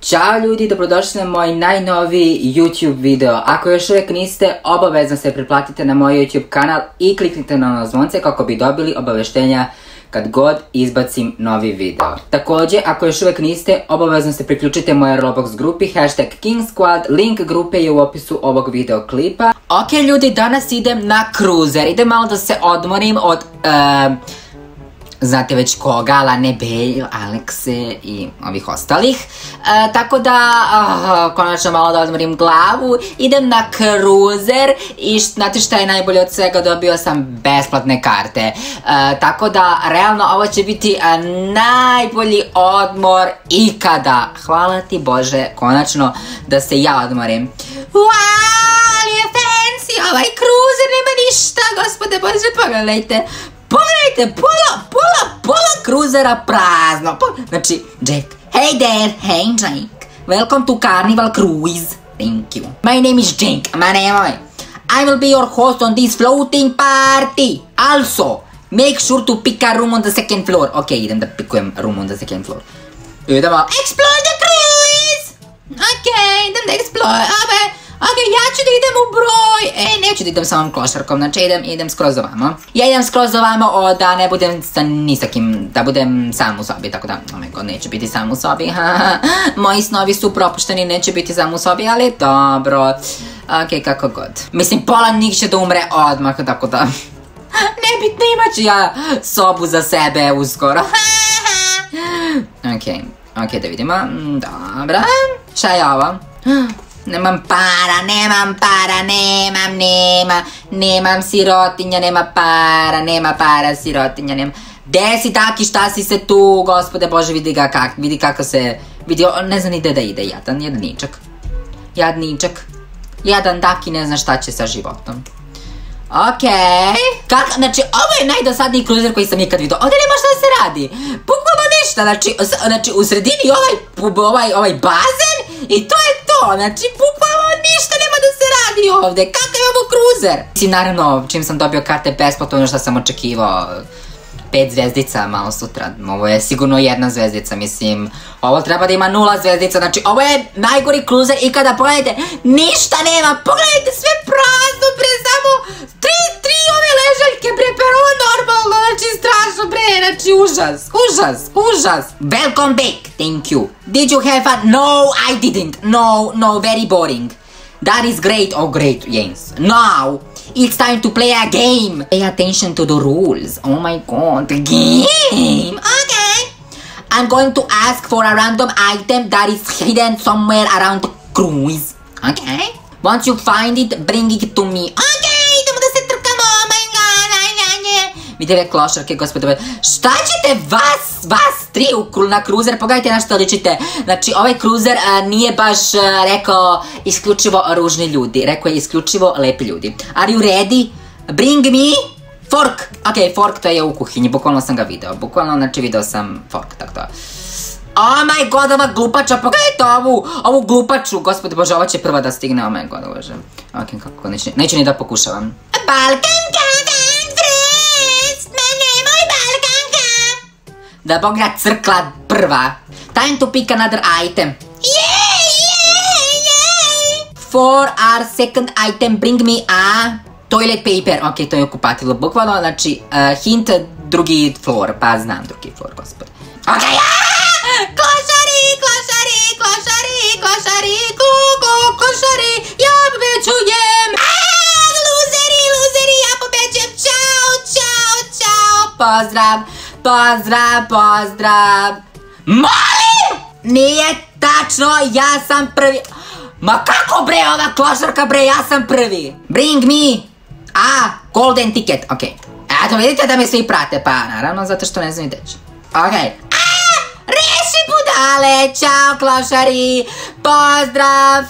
Ćao ljudi, dobrodošli na moj najnoviji YouTube video. Ako još uvijek niste, obavezno se pretplatite na moj YouTube kanal i kliknite na ono zvonce kako bi dobili obaveštenja kad god izbacim novi video. Također, ako još uvijek niste, obavezno se priključite mojoj Roblox grupi #KingSquad, link grupe je u opisu ovog videoklipa. Ok ljudi, danas idem na cruiser, idem malo da se odmorim od... znate već koga, Lane Bale, Alekse i ovih ostalih. Tako da, konačno malo da odmorim glavu, idem na cruiser i znate šta je najbolje od svega, dobio sam besplatne karte. Tako da, realno ovo će biti najbolji odmor ikada. Hvala ti Bože, konačno da se ja odmorim. Wow, je fancy, ovaj cruiser nema ništa, gospode Bože, pogledajte. Pogledajte, pola kruzera prazno. Znači, Jack, hey there, hey Jack, welcome to Carnival Cruise. Thank you. My name is Jack, ma nemoj. I will be your host on this floating party. Also, make sure to pick a room on the second floor. Ok, idem da pikujem room on the second floor. Idemo, explore the cruise. Ok, idem da explore, ok, ja ću da idem u broj. Neću da idem sa ovom klošarkom, znači idem skroz ovamo. Ja idem skroz ovamo da ne budem sa nisakim, da budem sam u sobi, tako da, oh my god, neću biti sam u sobi. Moji snovi su propušteni, neću biti sam u sobi, ali dobro. Ok, kako god. Mislim, pola njih će da umre odmah, tako da... Nebitno, imat ću ja sobu za sebe uskoro. Ok, da vidimo. Dobro. Šta je ovo? Nemam sirotinja, nema para, sirotinja, nema... Gde si taki, šta si se tu, gospode Bože, vidi kako se... Ne zna ni gde da ide, jadan taki ne zna šta će sa životom. Okej, znači ovo je najdosadniji cruiser koji sam ikad vidio, ovdje nema šta da se radi, bukvalno ništa, znači u sredini ovaj bazen i to je to, znači bukvalno ništa nema da se radi ovdje, kakav je ovo cruiser? Mislim, naravno, čim sam dobio karte besplatno, ono što sam očekivao, 5 zvezdica malo sutra, ovo je sigurno 1 zvezdica, mislim, ovo treba da ima 0 zvezdica, znači ovo je najgori cruiser i kada pogledajte, ništa nema, pogledajte sve prazno, bre, samo 3 ove ležaljke, bre, pero ovo normalno, znači strašno, bre, znači užas. Welcome back, thank you. Did you have fun? No, I didn't, no, very boring. That is great, oh great, yes. Now, it's time to play a game. Pay attention to the rules. Oh my god, game. Okay. I'm going to ask for a random item that is hidden somewhere around the cruise. Okay. Once you find it, bring it to me. Okay, idemo da se trkamo. Oh my god, vidite klošarke, gospode. Šta ćete vas 3 na cruiser? Pogledajte na što ličite. Znači, ovaj cruiser nije baš rekao isključivo ružni ljudi. Rekao je isključivo lepi ljudi. Are you ready? Bring me fork. Ok, fork to je u kuhinji, bukvalno sam ga video. Znači video sam fork, tako to. Oh my god, ova glupača, pogledajte ovu glupaču. Gospode Bože, ova će prva da stigne, oh my god, Bože. Ok, kako, neću ni da pokušavam. Balkanka, da bog ja crkla prva. Time to pick another item. For our second item, bring me a toilet paper. Ok, to je okupatilo, bukvalno, znači, hint, drugi floor, pa znam drugi floor, gospod. Ok, klošari, ja pobeđujem. Luzeri, ja pobeđujem, čao. Pozdrav. Molim! Nije tačno, ja sam prvi. Ma kako bre, ova klošarka bre, ja sam prvi. Bring me a golden ticket, ok. Eto, vidite da me svi prate, pa naravno, zato što ne znam i deći. Ok. Reši budale, čao klošari, pozdrav.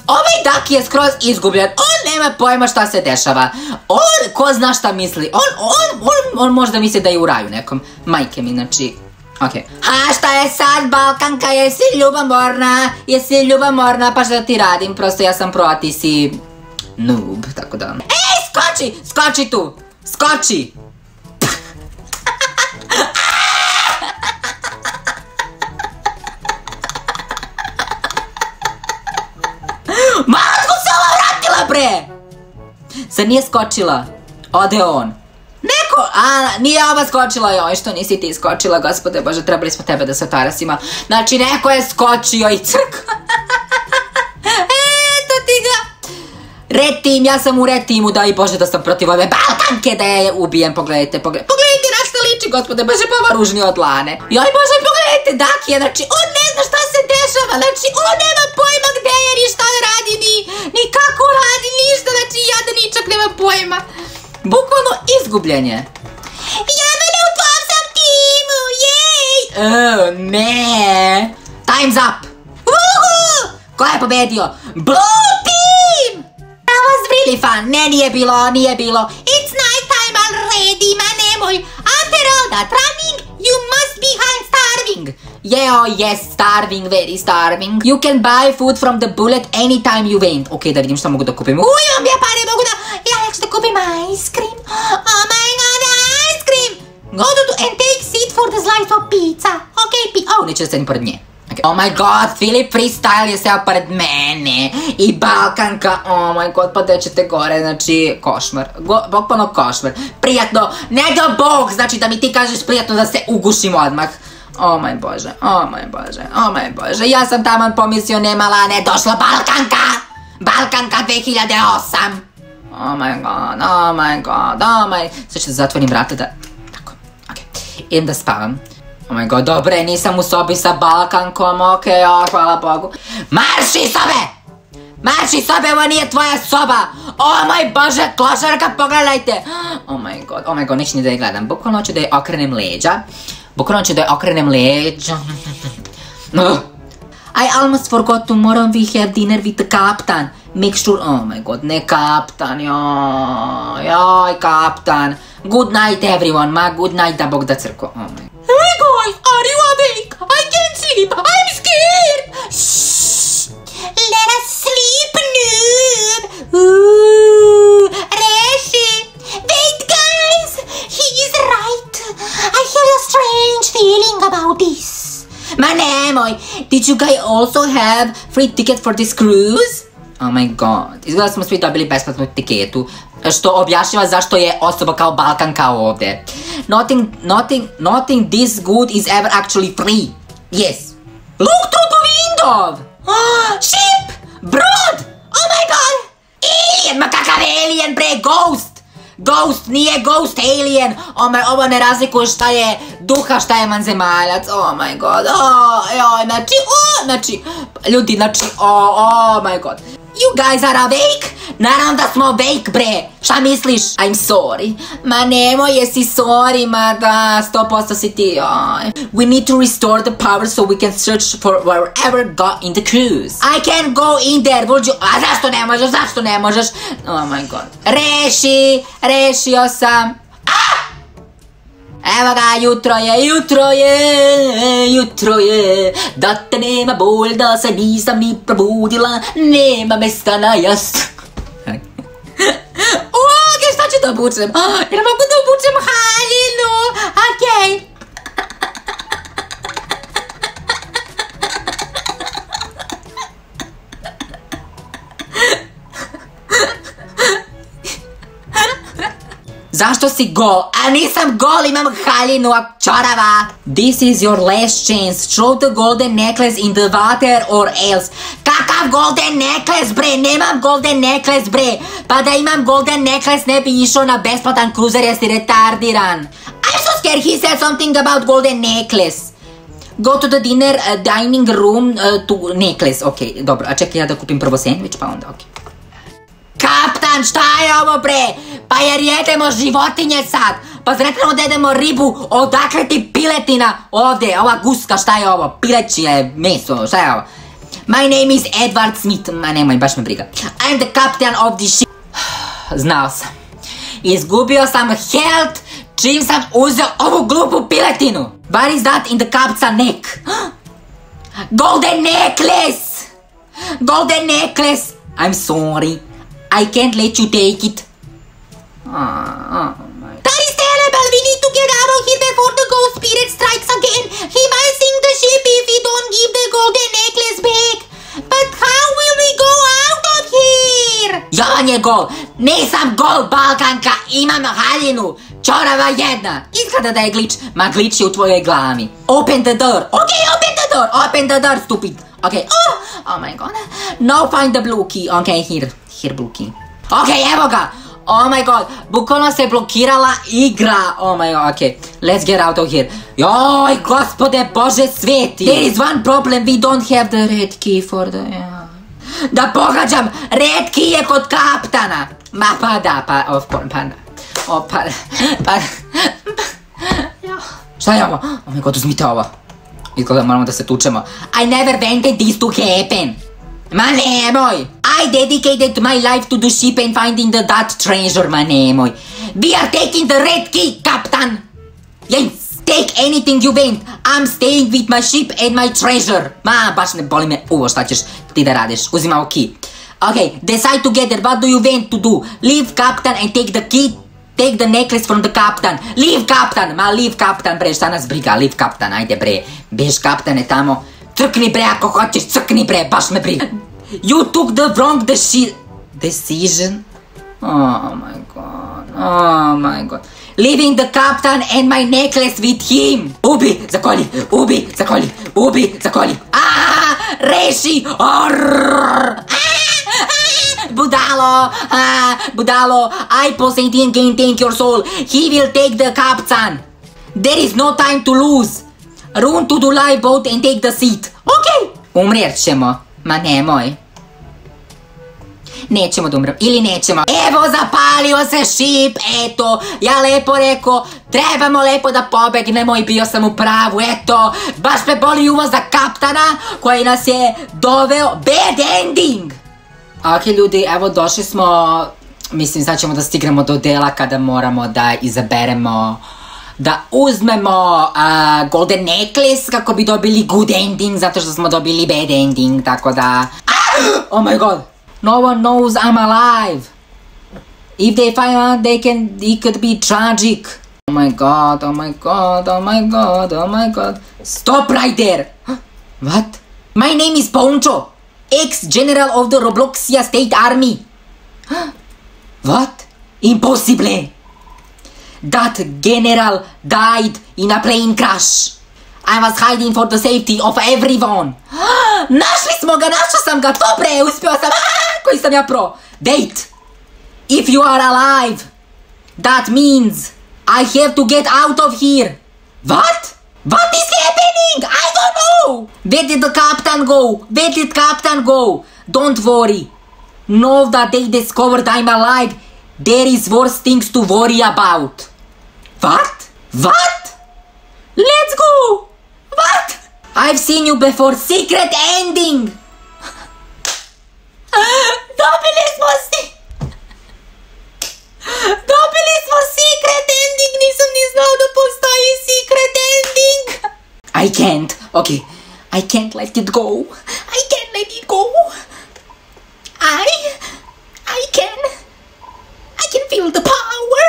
Ovaj Daki je skroz izgubljen, on nema pojma šta se dešava. On, ko zna šta misli, on možda misli da je u raju nekom. Majke mi, znači, ok. A šta je sad, Balkanka, jesi ljubomorna, pa šta ti radim, prosto ja sam pro, a ti si noob, tako da. Ej, skoči tu, skoči. Ma, otkud se ova vratila, bre? Zar nije skočila? Ode on. Neko, nije ova skočila, joj, što nisi ti skočila, gospode Bože, trebali smo tebe da se otarasima. Znači, neko je skočio i crkva. Eto ti ga. Red team, ja sam u red teamu, daj Bože da sam protiv ove Balkanke da je ubijem, pogledajte. Pogledajte na šta liči, gospode Bože, pa ova ružni od lane. Joj Bože, pogledajte Dakija, znači, on ne zna šta se dešava, znači, on nema pojma gde je, ni šta radi, ni kako radi, ništa, znači, jadaničak nema pojma. Bukvalno izgubljen je. Ja mene u tvom sam timu, jej! Ne. Time's up. Ko je pobedio? Blue team! That was really fun. Ne, nije bilo. It's night time already, ma nemoj. After all that running, you must be starving. Yes, starving, very starving. You can buy food from the bullet anytime you want. Ok, da vidim šta mogu da kupim. Imam ja pare, mogu da... Ja ću da kupim ice cream. Oh my god, ice cream. Go and take seat for the slice of pizza. Ok, neće da sedim pored nje. Oh my god, Filip Freestyle je seo pored mene. I Balkanka, oh my god, pa da ćete gore, znači, košmar. Bukvalno košmar. Prijatno, ne da Bog, znači da mi ti kažeš prijatno da se ugušim odmah. Oh my Bože, ja sam taman pomislio, nema lane, došla Balkanka 2008. Oh my god. Sad ću da zatvorim vrata da, tako, ok, idem da spavam. Oh my god, dobre, nisam u sobi sa Balkankom, ok, hvala Bogu. Marši sobe, ovo nije tvoja soba. Oh my Bože, klošarka, pogledajte. Oh my god, neću ni da je gledam, bukvalno ću da je okrenem leđa. I almost forgot tomorrow we have dinner with the captain. Make sure, oh my god, ne kaptan, joj, kaptan. Good night everyone, good night, da Bog da crko, oh my god. Hey guys, are you awake? I can't sleep, I'm scared. Shh, let us sleep, noob. Reshi, wait guys, he is right. I have a strange feeling about this. Ma nemoj, did you guys also have free ticket for this cruise? Oh my god, izgleda smo svi dobili besplatnu tiketu, što objašnjava zašto je osoba kao Balkanka ovde. Nothing this good is ever actually free. Yes. Look through the window! Ship! Brood! Oh my god! Alien! Ma kakav alien bre? Ghost, nije ghost, alien. Ovo ne razlikuje šta je duha, šta je vanzemaljac. Oh my god, ljudi, oh my god. You guys are awake? Naravno da smo awake, bre. Šta misliš? I'm sorry. Ma nemoj, jesi sorry, ma da, 100% si ti. We need to restore the power so we can search for wherever got in the cruise. I can't go in there, would you? A zašto ne možeš? Oh my god. Rešio sam. Evo ga, jutro je, da te nema bolj, da se nisam ni probudila, nema mesta na jast. Šta ću da obučem? Jer mogu da obučem haljinu, okej. Zašto si gol? A nisam gol, imam haljinu, čorava. This is your last chance. Throw the golden necklace in the water or else. Kakav golden necklace, bre? Nemam golden necklace, bre. Pa da imam golden necklace ne bi išao na besplatan kruzer, jesi retardiran. I'm so scared, he said something about golden necklace. Go to the dining room to necklace. Ok, dobro, a čekaj ja da kupim prvo sandvič, pa onda ok. Kaptan, šta je ovo bre? Pa jer jedemo životinje sad. Pa zretamo da jedemo ribu, odakle ti piletina? Ovdje, ova guska, šta je ovo? Pilećije meso, šta je ovo? My name is Edward Smith. Ma nemoj, baš me briga. I'm the captain of the ship. Znao sam. Izgubio sam health čim sam uzeo ovu glupu piletinu. What is that in the captain's neck? Golden necklace! Golden necklace! I'm sorry. I can't let you take it. That is terrible. We need to get out of here before the ghost spirit strikes again. He might sink the ship if we don't give the golden necklace back. But how will we go out Jovan je gol. Nisam gol, Balkanka, imam haljinu. Čorava jedna. Izgleda da je glitch. Ma glitch je u tvojoj glavi. Open the door. Ok, open the door. Open the door, stupid. Ok, oh my god. No, find the blue key. Ok, here blue key. Ok, evo ga. Oh my god, bukvalno se blokirala igra. Oh my god, ok, let's get out of here. Joj, gospode Bože sveti. There is one problem, we don't have the red key for the... Da pogađam, red key je kod kaptana. Ma pa da, Šta je ovo? Oh my god, uzmite ovo. Izgleda moramo da se tučemo. I never wanted this to happen. Ma nemoj! I dedicated my life to the ship and finding the that treasure, ma nemoj. We are taking the red key, Captain! Yes, take anything you want. I'm staying with my ship and my treasure. Ma, baš ne boli me uvo šta ćeš ti da radiš. Uzima ovo key. Okay, decide together, what do you want to do? Leave Captain and take the key. Take the necklace from the Captain. Leave Captain! Ma, leave Captain, bre, šta nas briga? Leave Captain, ajde bre. Bež Captane tamo. Crkni bre, ako hoćeš, crkni bre, baš me briga. You took the wrong decision. Oh my god. Leaving the captain and my necklace with him. Ubi, zakoli. Reši. Budalo. I Poseidon can take your soul. He will take the captain. There is no time to lose. Run to the lifeboat and take the seat. Ok. Umrijet ćemo. Ma nemoj. Nećemo da umrem. Ili nećemo. Evo, zapalio se šip. Eto. Ja lepo rekao. Trebamo lepo da pobegnemo i bio sam u pravu. Eto. Baš me boli uvo za kaptana koji nas je doveo. Bad ending. Ok, ljudi, evo došli smo. Mislim, sad ćemo da stignemo do dela kada moramo da izaberemo, da uzmemo golden necklace kako bi dobili good ending, zato što smo dobili bad ending, tako da... Oh my god! No one knows I'm alive! If they find out, it could be tragic! Oh my god! Stop right there! What? My name is Poncho! Ex-general of the Robloxia State Army! What? Impossible! That general died in a plane crash. I was hiding for the safety of everyone. Našli smo ga, našao sam ga, dobre, uspio sam, koji sam ja pro. Wait, if you are alive, that means I have to get out of here. What? What is happening? I don't know. Where did the captain go? Don't worry. Know that they discovered I'm alive. There is worse things to worry about. What? Let's go! What? I've seen you before. Secret ending! Dobili smo secret ending! Nisam ni znao da postoji secret ending! I can't. Okay. I can't let it go. I can feel the power.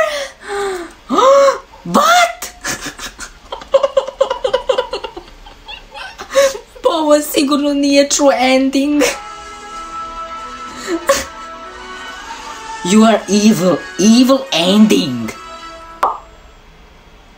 What? Ovo sigurno nije true ending. You are evil ending.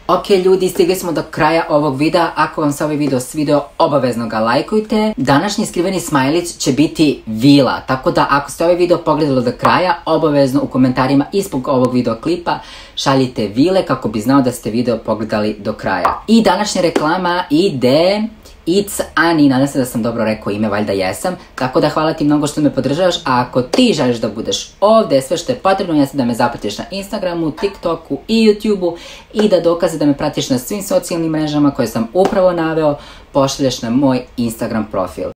Ok, ljudi, stigli smo do kraja ovog videa. Ako vam se ovaj video svidio, obavezno ga lajkujte. Današnji skriveni smajlić će biti vila, tako da ako ste ovaj video pogledali do kraja, obavezno u komentarima ispod ovog videoklipa šaljite vile kako bi znao da ste video pogledali do kraja. I današnja reklama ide It's Ani, nadam se da sam dobro rekao ime, valjda jesam, tako da hvala ti mnogo što me podržavaš, a ako ti želiš da budeš ovdje, sve što je potrebno jeste da me zapratiš na Instagramu, TikToku i YouTubeu i da dokaze da me pratiš na svim socijalnim mrežama koje sam upravo naveo, pošalješ na moj Instagram profil.